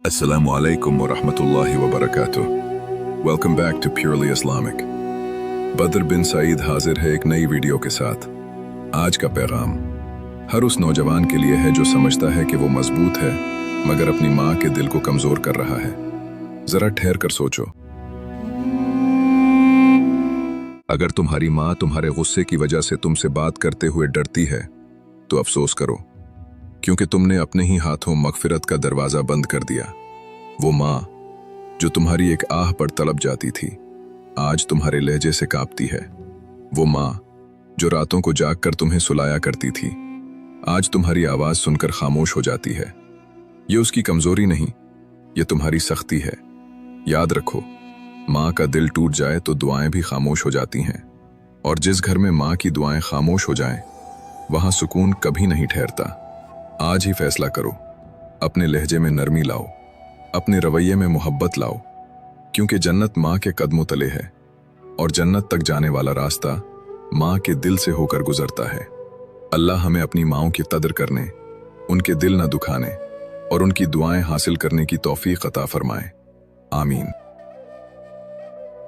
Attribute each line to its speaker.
Speaker 1: Assalamu alaikum wa rahmatullahi wa barakatuh. Welcome back to Purely Islamic. बदर बिन सईद हाजिर है एक नई वीडियो के साथ। आज का पैगाम हर उस नौजवान के लिए है जो समझता है कि वो मजबूत है मगर अपनी माँ के दिल को कमजोर कर रहा है। जरा ठहर कर सोचो, अगर तुम्हारी माँ तुम्हारे गुस्से की वजह से तुमसे बात करते हुए डरती है तो अफसोस करो, क्योंकि तुमने अपने ही हाथों मगफिरत का दरवाजा बंद कर दिया। वो माँ जो तुम्हारी एक आह पर तड़प जाती थी आज तुम्हारे लहजे से कांपती है। वो माँ जो रातों को जाग कर तुम्हें सुलाया करती थी आज तुम्हारी आवाज सुनकर खामोश हो जाती है। ये उसकी कमजोरी नहीं, ये तुम्हारी सख्ती है। याद रखो, माँ का दिल टूट जाए तो दुआएं भी खामोश हो जाती हैं, और जिस घर में माँ की दुआएं खामोश हो जाएं वहां सुकून कभी नहीं ठहरता। आज ही फैसला करो, अपने लहजे में नरमी लाओ, अपने रवैये में मोहब्बत लाओ, क्योंकि जन्नत माँ के कदमों तले है और जन्नत तक जाने वाला रास्ता माँ के दिल से होकर गुजरता है। अल्लाह हमें अपनी माँओं की कदर करने, उनके दिल न दुखाने और उनकी दुआएं हासिल करने की तौफीक अता फरमाए। आमीन।